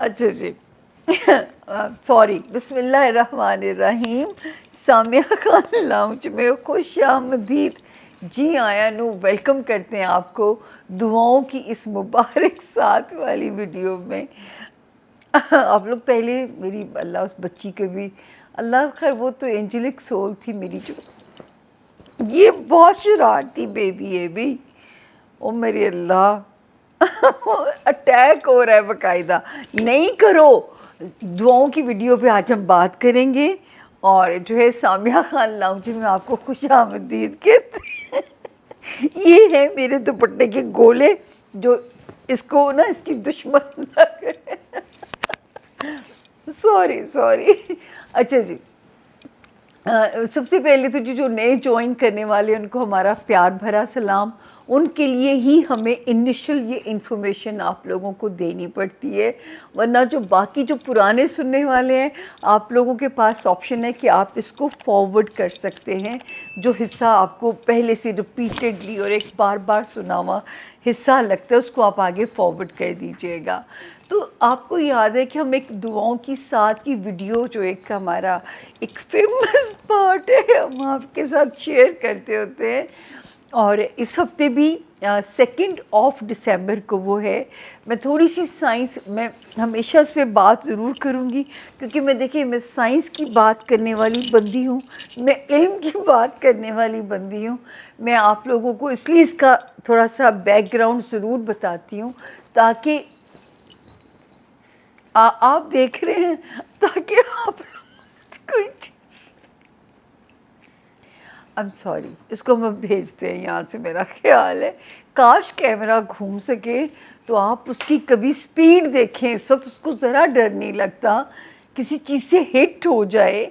اچھا جی سوری. بسم اللہ الرحمن الرحیم. سامیہ خان لاؤنج میں خوش آمدید. جی آیا نو ویلکم کرتے ہیں آپ کو دعاؤں کی اس مبارک ساتھ والی ویڈیو میں. آپ لوگ پہلے میری اللہ اس بچی کے بھی اللہ خیر وہ تو اینجلک سول تھی میری جو یہ بہت شرارتی بیبی ہے بھی. او میری اللہ اٹیک ہو رہا ہے باقاعدہ. نہیں کرو. دعاؤں کی ویڈیو پہ آج ہم بات کریں گے اور جو ہے سامیہ خان لاؤنج میں آپ کو خوش آمدید کہتے ہیں. یہ ہے میرے دوپٹے کے گولے جو اس کو نا اس کی دشمن لگ رہے ہیں. سوری. اچھا جی سب سے پہلے تو جو نئے جوائن کرنے والے ان کو ہمارا پیار بھرا سلام. ان کے لیے ہی ہمیں انیشل یہ انفارمیشن آپ لوگوں کو دینی پڑتی ہے ورنہ جو باقی جو پرانے سننے والے ہیں آپ لوگوں کے پاس آپشن ہے کہ آپ اس کو فارورڈ کر سکتے ہیں. جو حصہ آپ کو پہلے سے ریپیٹڈلی اور ایک بار بار سنا ہوا حصہ لگتا ہے اس کو آپ آگے فارورڈ کر دیجیے گا. تو آپ کو یاد ہے کہ ہم ایک دعاؤں کی ساتھ کی ویڈیو جو ایک ہمارا ایک فیمس پارٹ ہے ہم آپ کے ساتھ شیئر کرتے ہوتے ہیں اور اس ہفتے بھی 2 دسمبر کو وہ ہے. میں تھوڑی سی سائنس میں ہمیشہ اس پہ بات ضرور کروں گی کیونکہ میں دیکھیں میں سائنس کی بات کرنے والی بندی ہوں, میں علم کی بات کرنے والی بندی ہوں. میں آپ لوگوں کو اس لیے اس کا تھوڑا سا بیک گراؤنڈ ضرور بتاتی ہوں تاکہ آپ دیکھ رہے ہیں تاکہ آپ کوئی I'm sorry اس کو ہم بھیجتے ہیں یہاں سے. میرا خیال ہے کاش کیمرہ گھوم سکے تو آپ اس کی کبھی سپیڈ دیکھیں. اس وقت اس کو ذرا ڈر نہیں لگتا کسی چیز سے ہٹ ہو جائے.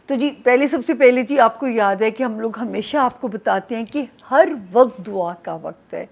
تو جی سب سے پہلے جی آپ کو یاد ہے کہ ہم لوگ ہمیشہ آپ کو بتاتے ہیں کہ ہر وقت دعا کا وقت ہے,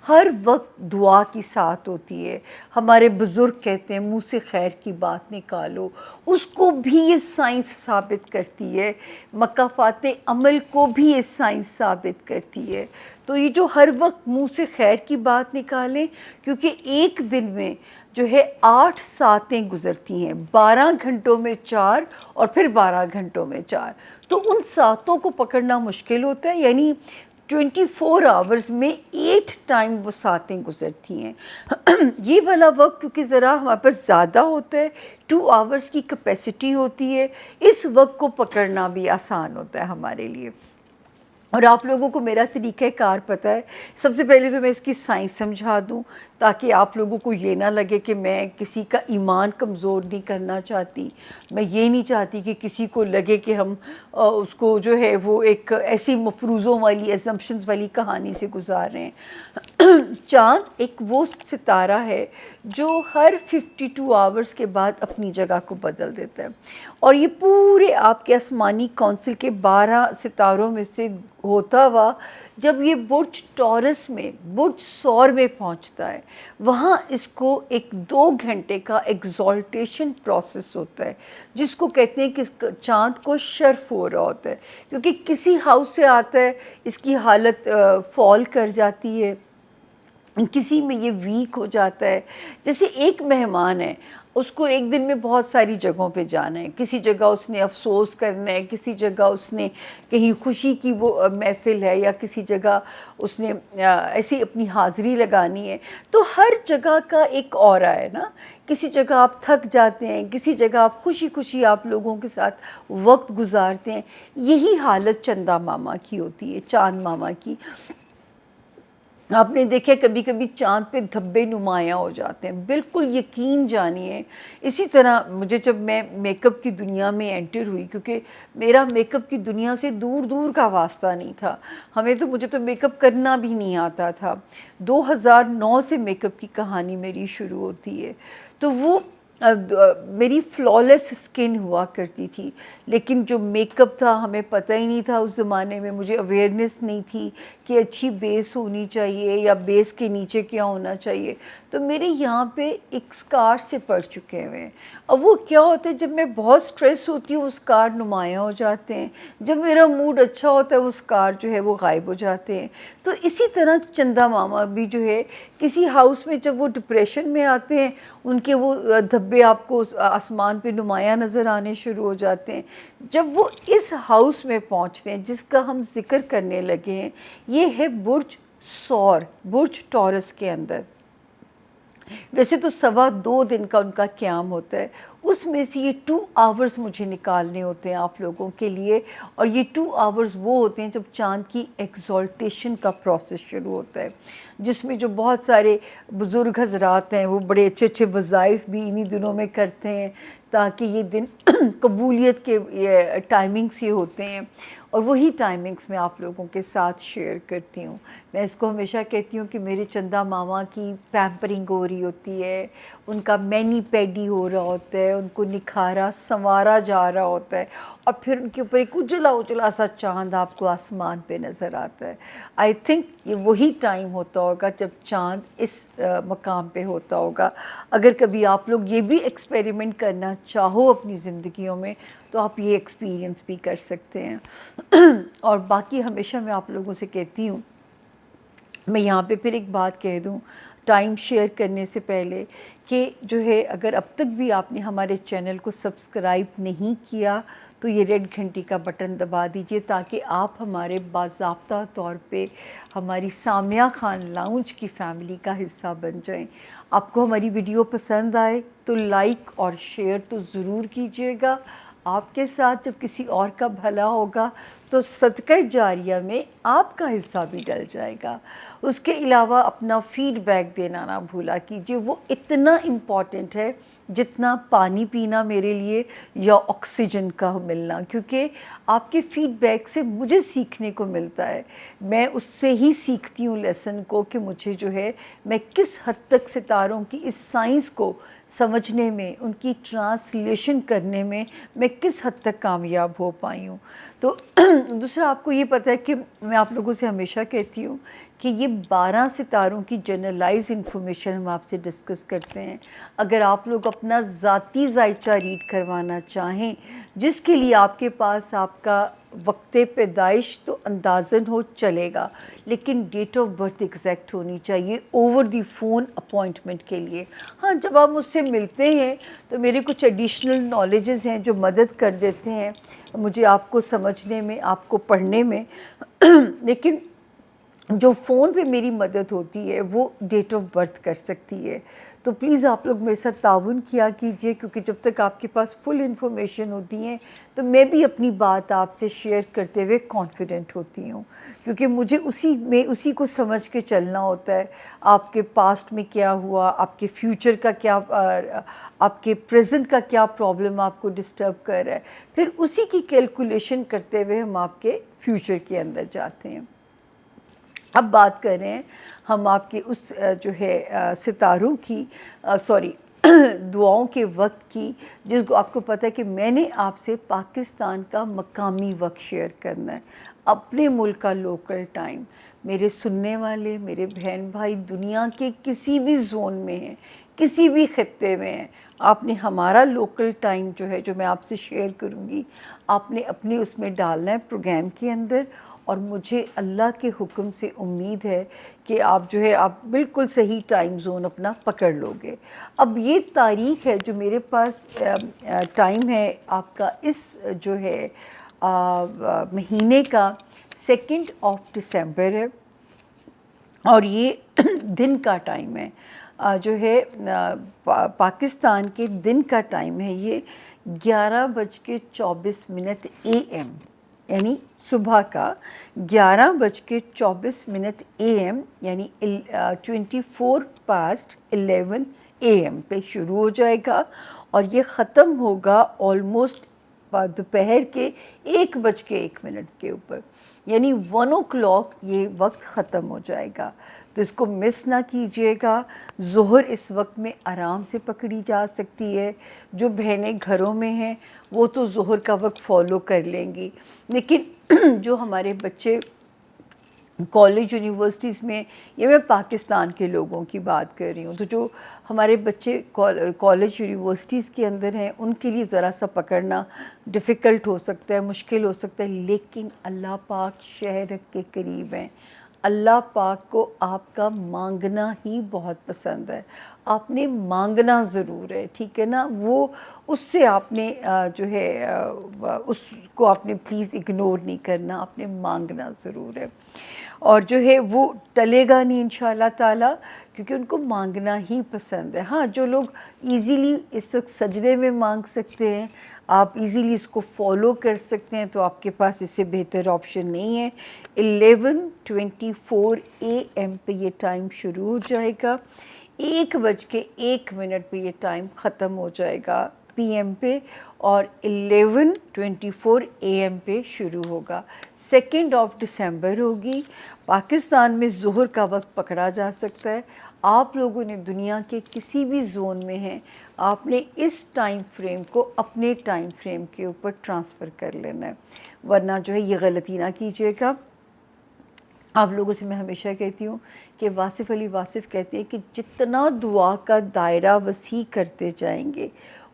ہر وقت دعا کی ساتھ ہوتی ہے. ہمارے بزرگ کہتے ہیں منہ سے خیر کی بات نکالو, اس کو بھی یہ سائنس ثابت کرتی ہے. مکافات عمل کو بھی یہ سائنس ثابت کرتی ہے. تو یہ جو ہر وقت منہ سے خیر کی بات نکالیں کیونکہ ایک دن میں جو ہے 8 ساعتیں گزرتی ہیں, 12 گھنٹوں میں 4 اور پھر 12 گھنٹوں میں 4. تو ان ساتوں کو پکڑنا مشکل ہوتا ہے, یعنی 24 آورز میں 8 ٹائم وہ ساتیں گزرتی ہیں. یہ والا وقت کیونکہ ذرا ہمارے پاس زیادہ ہوتا ہے, 2 آورز کی کیپیسٹی ہوتی ہے, اس وقت کو پکڑنا بھی آسان ہوتا ہے ہمارے لیے. اور آپ لوگوں کو میرا طریقہ کار پتہ ہے. سب سے پہلے تو میں اس کی سائنس سمجھا دوں تاکہ آپ لوگوں کو یہ نہ لگے کہ میں کسی کا ایمان کمزور نہیں کرنا چاہتی. میں یہ نہیں چاہتی کہ کسی کو لگے کہ ہم اس کو جو ہے وہ ایک ایسی مفروضوں والی ایزمپشنز والی کہانی سے گزار رہے ہیں. چاند ایک وہ ستارہ ہے جو ہر 52 آورز کے بعد اپنی جگہ کو بدل دیتا ہے اور یہ پورے آپ کے آسمانی کونسل کے 12 ستاروں میں سے ہوتا ہوا جب یہ برج ٹورس میں برج سور میں پہنچتا ہے وہاں اس کو ایک 2 گھنٹے کا ایگزالٹیشن پروسیس ہوتا ہے جس کو کہتے ہیں کہ چاند کو شرف ہو رہا ہوتا ہے کیونکہ کسی ہاؤس سے آتا ہے اس کی حالت فال کر جاتی ہے, کسی میں یہ ویک ہو جاتا ہے. جیسے ایک مہمان ہے اس کو ایک دن میں بہت ساری جگہوں پہ جانا ہے, کسی جگہ اس نے افسوس کرنا ہے, کسی جگہ اس نے کہیں خوشی کی وہ محفل ہے یا کسی جگہ اس نے ایسی اپنی حاضری لگانی ہے. تو ہر جگہ کا ایک اورا ہے نا, کسی جگہ آپ تھک جاتے ہیں, کسی جگہ آپ خوشی خوشی آپ لوگوں کے ساتھ وقت گزارتے ہیں. یہی حالت چندا ماما کی ہوتی ہے, چاند ماما کی. آپ نے دیکھا کبھی کبھی چاند پہ دھبے نمایاں ہو جاتے ہیں, بالکل یقین جانیے. اسی طرح مجھے جب میں میک اپ کی دنیا میں انٹر ہوئی, کیونکہ میرا میک اپ کی دنیا سے دور دور کا واسطہ نہیں تھا, مجھے تو میک اپ کرنا بھی نہیں آتا تھا. 2009 سے میک اپ کی کہانی میری شروع ہوتی ہے. تو وہ میری فلالیس سکن ہوا کرتی تھی, لیکن جو میک اپ تھا ہمیں پتہ ہی نہیں تھا اس زمانے میں, مجھے اویئرنیس نہیں تھی کہ اچھی بیس ہونی چاہیے یا بیس کے نیچے کیا ہونا چاہیے. تو تو میرے یہاں پہ ایک اسکار سے پڑ چکے ہوئے ہیں. اب وہ کیا ہوتا ہے جب میں بہت اسٹریس ہوتی ہوں وہ اسکار نمایاں ہو جاتے ہیں, جب میرا موڈ اچھا ہوتا ہے وہ اسکار جو ہے وہ غائب ہو جاتے ہیں. تو اسی طرح چندا ماما بھی جو ہے کسی ہاؤس میں جب وہ ڈپریشن میں آتے ہیں ان کے وہ دھبے آپ کو آسمان پہ نمایاں نظر آنے شروع ہو جاتے ہیں. جب وہ اس ہاؤس میں پہنچتے ہیں جس کا ہم ذکر کرنے لگے ہیں, یہ ہے برج ثور, برج ٹورس کے اندر. ویسے تو 2.25 دن کا ان کا قیام ہوتا ہے, اس میں سے یہ 2 آورز مجھے نکالنے ہوتے ہیں آپ لوگوں کے لیے, اور یہ 2 آورز وہ ہوتے ہیں جب چاند کی ایکزالٹیشن کا پروسیس شروع ہوتا ہے, جس میں جو بہت سارے بزرگ حضرات ہیں وہ بڑے اچھے اچھے وظائف بھی انہی دنوں میں کرتے ہیں تاکہ یہ دن قبولیت کے ٹائمنگس یہ ہوتے ہیں, اور وہی ٹائمنگس میں آپ لوگوں کے ساتھ شیئر کرتی ہوں. میں اس کو ہمیشہ کہتی ہوں کہ میرے چندا ماما کی پیمپرنگ ہو رہی ہوتی ہے, ان کا مینی پیڈی ہو رہا ہوتا ہے, ان کو نکھارا سنوارا جا رہا ہوتا ہے, اور پھر ان کے اوپر ایک اجلا اجلا سا چاند آپ کو آسمان پہ نظر آتا ہے. آئی تھنک یہ وہی ٹائم ہوتا ہوگا جب چاند اس مقام پہ ہوتا ہوگا. اگر کبھی آپ لوگ یہ بھی ایکسپیریمنٹ کرنا چاہو اپنی زندگیوں میں تو آپ یہ ایکسپیرینس بھی کر سکتے ہیں. اور باقی ہمیشہ میں آپ لوگوں سے کہتی ہوں, میں یہاں پہ پھر ایک بات کہہ دوں ٹائم شیئر کرنے سے پہلے, کہ جو ہے اگر اب تک بھی آپ نے ہمارے چینل کو سبسکرائب نہیں کیا تو یہ ریڈ گھنٹی کا بٹن دبا دیجئے تاکہ آپ ہمارے باضابطہ طور پہ ہماری سامیہ خان لاؤنج کی فیملی کا حصہ بن جائیں. آپ کو ہماری ویڈیو پسند آئے تو لائک اور شیئر تو ضرور کیجیے گا. آپ کے ساتھ جب کسی اور کا بھلا ہوگا تو صدقہ جاریہ میں آپ کا حصہ بھی ڈل جائے گا. اس کے علاوہ اپنا فیڈ بیک دینا نہ بھولا کیجیے, وہ اتنا امپورٹنٹ ہے جتنا پانی پینا میرے لیے یا آکسیجن کا ملنا, کیونکہ آپ کے فیڈ بیک سے مجھے سیکھنے کو ملتا ہے. میں اس سے ہی سیکھتی ہوں لیسن کو کہ مجھے جو ہے میں کس حد تک ستاروں کی اس سائنس کو سمجھنے میں, ان کی ٹرانسلیشن کرنے میں میں کس حد تک کامیاب ہو پائی ہوں. تو دوسرا آپ کو یہ پتہ ہے کہ میں آپ لوگوں سے ہمیشہ کہتی ہوں کہ یہ 12 ستاروں کی جنرلائز انفارمیشن ہم آپ سے ڈسکس کرتے ہیں. اگر آپ لوگ اپنا ذاتی ذائچہ ریڈ کروانا چاہیں جس کے لیے آپ کے پاس آپ کا وقت پیدائش تو اندازن ہو چلے گا, لیکن ڈیٹ آف برتھ ایگزیکٹ ہونی چاہیے اوور دی فون اپوائنٹمنٹ کے لیے. ہاں جب آپ مجھ سے ملتے ہیں تو میرے کچھ ایڈیشنل نالجز ہیں جو مدد کر دیتے ہیں مجھے آپ کو سمجھنے میں, آپ کو پڑھنے میں, لیکن جو فون پہ میری مدد ہوتی ہے وہ ڈیٹ آف برتھ کر سکتی ہے. تو پلیز آپ لوگ میرے ساتھ تعاون کیا کیجئے, کیونکہ جب تک آپ کے پاس فل انفارمیشن ہوتی ہیں تو میں بھی اپنی بات آپ سے شیئر کرتے ہوئے کانفیڈنٹ ہوتی ہوں, کیونکہ مجھے اسی کو سمجھ کے چلنا ہوتا ہے. آپ کے پاسٹ میں کیا ہوا, آپ کے فیوچر کا کیا, آپ کے پریزنٹ کا کیا پرابلم آپ کو ڈسٹرب کر رہا ہے, پھر اسی کی کیلکولیشن کرتے ہوئے ہم آپ کے فیوچر کے اندر جاتے ہیں. اب بات کر رہے ہیں ہم آپ کے اس جو ہے ستاروں کی دعاؤں کے وقت کی, جس کو آپ کو پتہ ہے کہ میں نے آپ سے پاکستان کا مقامی وقت شیئر کرنا ہے, اپنے ملک کا لوکل ٹائم. میرے سننے والے میرے بہن بھائی دنیا کے کسی بھی زون میں ہیں, کسی بھی خطے میں ہیں, آپ نے ہمارا لوکل ٹائم جو ہے جو میں آپ سے شیئر کروں گی آپ نے اپنے اس میں ڈالنا ہے پروگرام کے اندر, اور مجھے اللہ کے حکم سے امید ہے کہ آپ جو ہے آپ بالکل صحیح ٹائم زون اپنا پکڑ لو گے. اب یہ تاریخ ہے جو میرے پاس ٹائم ہے آپ کا اس جو ہے مہینے کا 2 دسمبر ہے, اور یہ دن کا ٹائم ہے جو ہے پاکستان کے دن کا ٹائم ہے. یہ 11:24 AM, یعنی صبح کا 11:24 AM, یعنی 11:24 AM پہ شروع ہو جائے گا, اور یہ ختم ہوگا آلموسٹ دوپہر کے 1:01 کے اوپر, یعنی 1 o'clock یہ وقت ختم ہو جائے گا. تو اس کو مس نہ کیجیے گا. ظہر اس وقت میں آرام سے پکڑی جا سکتی ہے. جو بہنیں گھروں میں ہیں وہ تو ظہر کا وقت فالو کر لیں گی, لیکن جو ہمارے بچے کالج یونیورسٹیز میں، یہ میں پاکستان کے لوگوں کی بات کر رہی ہوں، تو جو ہمارے بچے کالج یونیورسٹیز کے اندر ہیں ان کے لیے ذرا سا پکڑنا ڈیفیکلٹ ہو سکتا ہے، مشکل ہو سکتا ہے، لیکن اللہ پاک شہر کے قریب ہیں. اللہ پاک کو آپ کا مانگنا ہی بہت پسند ہے. آپ نے مانگنا ضرور ہے، ٹھیک ہے نا. وہ اس سے آپ نے جو ہے اس کو آپ نے پلیز اگنور نہیں کرنا، آپ نے مانگنا ضرور ہے. اور جو ہے وہ ٹلے گا نہیں انشاءاللہ تعالیٰ، کیونکہ ان کو مانگنا ہی پسند ہے. ہاں، جو لوگ ایزیلی اس وقت سجدے میں مانگ سکتے ہیں، آپ ایزیلی اس کو فالو کر سکتے ہیں، تو آپ کے پاس اس سے بہتر آپشن نہیں ہے. 11:24 AM پہ یہ ٹائم شروع ہو جائے گا، 1:01 پہ یہ ٹائم ختم ہو جائے گا PM پہ، اور 11:24 AM پہ شروع ہوگا. 2 دسمبر ہوگی. پاکستان میں ظہر کا وقت پکڑا جا سکتا ہے. آپ لوگوں نے دنیا کے کسی بھی زون میں ہیں، آپ نے اس ٹائم فریم کو اپنے ٹائم فریم کے اوپر ٹرانسفر کر لینا ہے، ورنہ جو ہے یہ غلطی نہ کیجیے گا. آپ لوگوں سے میں ہمیشہ کہتی ہوں کہ واصف علی واصف کہتے ہیں کہ جتنا دعا کا دائرہ وسیع کرتے جائیں گے،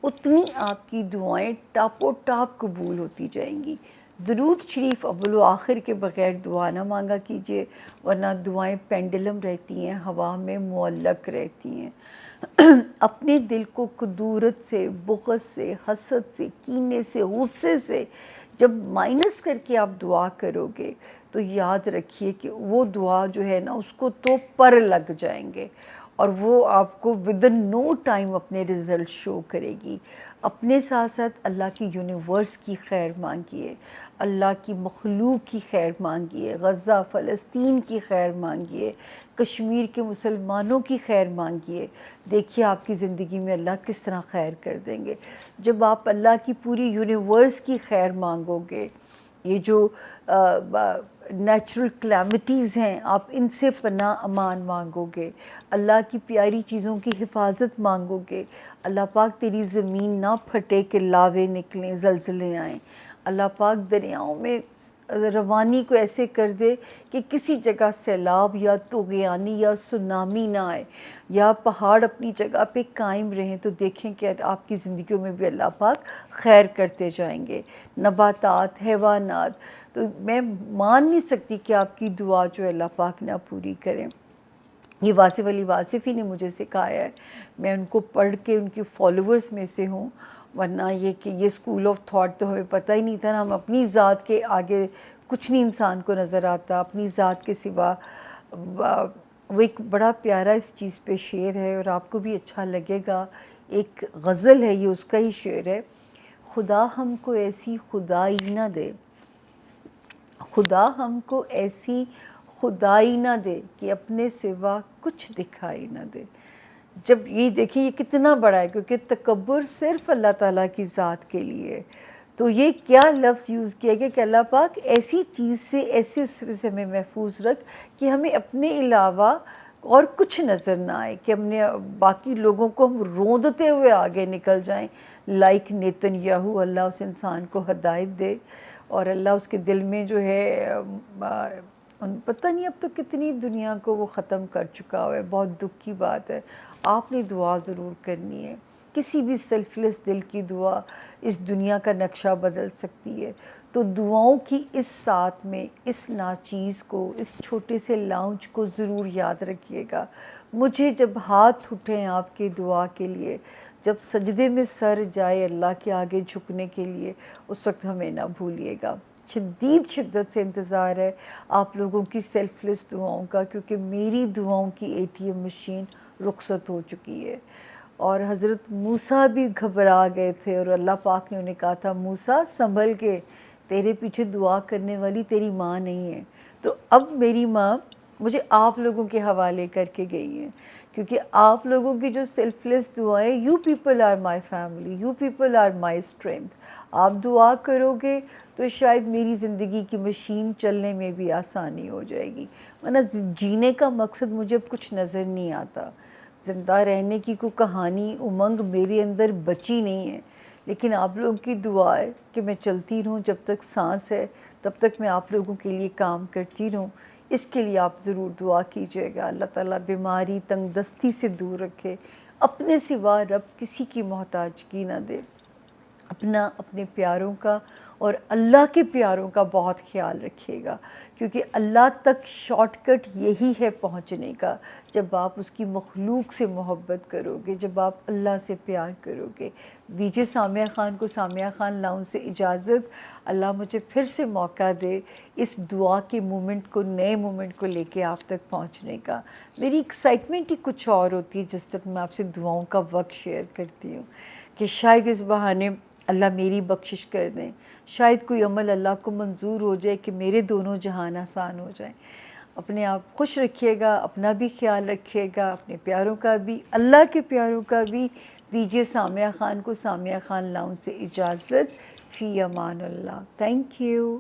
اتنی آپ کی دعائیں ٹاپ و ٹاپ قبول ہوتی جائیں گی. درود شریف اول و آخر کے بغیر دعا نہ مانگا کیجیے، ورنہ دعائیں پینڈلم رہتی ہیں، ہوا میں معلق رہتی ہیں. اپنے دل کو کدورت سے، بغض سے، حسد سے، کینے سے، غصے سے جب مائنس کر کے آپ دعا کرو گے تو یاد رکھیے کہ وہ دعا جو ہے نا اس کو تو پر لگ جائیں گے، اور وہ آپ کو ودن نو ٹائم اپنے رزلٹ شو کرے گی. اپنے ساتھ ساتھ اللہ کی یونیورس کی خیر مانگیے، اللہ کی مخلوق کی خیر مانگیے، غزہ فلسطین کی خیر مانگیے، کشمیر کے مسلمانوں کی خیر مانگیے. دیکھیے آپ کی زندگی میں اللہ کس طرح خیر کر دیں گے. جب آپ اللہ کی پوری یونیورس کی خیر مانگو گے، یہ جو نیچرل کلیمٹیز ہیں آپ ان سے پناہ امان مانگو گے، اللہ کی پیاری چیزوں کی حفاظت مانگو گے، اللہ پاک تیری زمین نہ پھٹے کہ لاوے نکلیں، زلزلے آئیں. اللہ پاک دریاؤں میں روانی کو ایسے کر دے کہ کسی جگہ سیلاب یا طغیانی یا سونامی نہ آئے، یا پہاڑ اپنی جگہ پہ قائم رہیں. تو دیکھیں کہ آپ کی زندگیوں میں بھی اللہ پاک خیر کرتے جائیں گے. نباتات، حیوانات، تو میں مان نہیں سکتی کہ آپ کی دعا جو ہے اللہ پاک نہ پوری کریں. یہ واصف علی واصف ہی نے مجھے سکھایا ہے، میں ان کو پڑھ کے ان کی فالوورز میں سے ہوں، ورنہ یہ کہ یہ اسکول آف تھاٹ تو ہمیں پتہ ہی نہیں تھا نا. ہم اپنی ذات کے آگے کچھ نہیں انسان کو نظر آتا اپنی ذات کے سوا. وہ ایک بڑا پیارا اس چیز پہ شعر ہے اور آپ کو بھی اچھا لگے گا، ایک غزل ہے، یہ اس کا ہی شعر ہے. خدا ہم کو ایسی خدائی نہ دے، خدا ہم کو ایسی خدائی نہ دے کہ اپنے سوا کچھ دکھائی نہ دے. جب یہ دیکھیں یہ کتنا بڑا ہے، کیونکہ تکبر صرف اللہ تعالیٰ کی ذات کے لیے. تو یہ کیا لفظ یوز کیا گیا کہ اللہ پاک ایسی چیز سے، ایسے صفے سے ہمیں محفوظ رکھ کہ ہمیں اپنے علاوہ اور کچھ نظر نہ آئے، کہ ہم نے باقی لوگوں کو ہم روندتے ہوئے آگے نکل جائیں لائک نیتن یاہو. اللہ اس انسان کو ہدایت دے، اور اللہ اس کے دل میں جو ہے پتہ نہیں اب تو کتنی دنیا کو وہ ختم کر چکا ہوا ہے. بہت دکھ کی بات ہے. آپ نے دعا ضرور کرنی ہے. کسی بھی سیلف لیس دل کی دعا اس دنیا کا نقشہ بدل سکتی ہے. تو دعاؤں کی اس ساتھ میں اس ناچیز کو، اس چھوٹے سے لاؤنج کو ضرور یاد رکھیے گا. مجھے جب ہاتھ اٹھیں آپ کی دعا کے لیے، جب سجدے میں سر جائے اللہ کے آگے جھکنے کے لیے، اس وقت ہمیں نہ بھولیے گا. شدید شدت سے انتظار ہے آپ لوگوں کی سیلف لیس دعاؤں کا، کیونکہ میری دعاؤں کی ATM مشین رخصت ہو چکی ہے. اور حضرت موسیٰ بھی گھبرا گئے تھے، اور اللہ پاک نے انہیں کہا تھا موسیٰ سنبھل کے، تیرے پیچھے دعا کرنے والی تیری ماں نہیں ہے. تو اب میری ماں مجھے آپ لوگوں کے حوالے کر کے گئی ہیں، کیونکہ آپ لوگوں کی جو سیلف لیس دعائیں، you people are my family, you people are my strength. آپ دعا کرو گے تو شاید میری زندگی کی مشین چلنے میں بھی آسانی ہو جائے گی. ورنہ جینے کا مقصد مجھے اب کچھ نظر نہیں آتا. زندہ رہنے کی کوئی کہانی، امنگ میرے اندر بچی نہیں ہے. لیکن آپ لوگوں کی دعا ہے کہ میں چلتی رہوں، جب تک سانس ہے تب تک میں آپ لوگوں کے لیے کام کرتی رہوں. اس کے لیے آپ ضرور دعا کیجیے گا. اللہ تعالیٰ بیماری تنگ دستی سے دور رکھے, اپنے سوا رب کسی کی محتاجگی نہ دے. اپنے پیاروں کا اور اللہ کے پیاروں کا بہت خیال رکھیے گا, کیونکہ اللہ تک شارٹ کٹ یہی ہے پہنچنے کا, جب آپ اس کی مخلوق سے محبت کرو گے, جب آپ اللہ سے پیار کرو گے. دیجیے سامیہ خان کو سامیہ خان لاؤنج سے اجازت. اللہ مجھے پھر سے موقع دے اس دعا کے مومنٹ کو, نئے مومنٹ کو لے کے آپ تک پہنچنے کا. میری ایکسائٹمنٹ ہی کچھ اور ہوتی ہے جس تک میں آپ سے دعاؤں کا وقت شیئر کرتی ہوں, کہ شاید اس بہانے اللہ میری بخشش کر دیں, شاید کوئی عمل اللہ کو منظور ہو جائے کہ میرے دونوں جہان آسان ہو جائیں. اپنے آپ خوش رکھیے گا, اپنا بھی خیال رکھیے گا, اپنے پیاروں کا بھی, اللہ کے پیاروں کا بھی. دیجیے سامیہ خان کو سامیہ خان لاؤنج سے اجازت. فی امان اللہ. Thank you.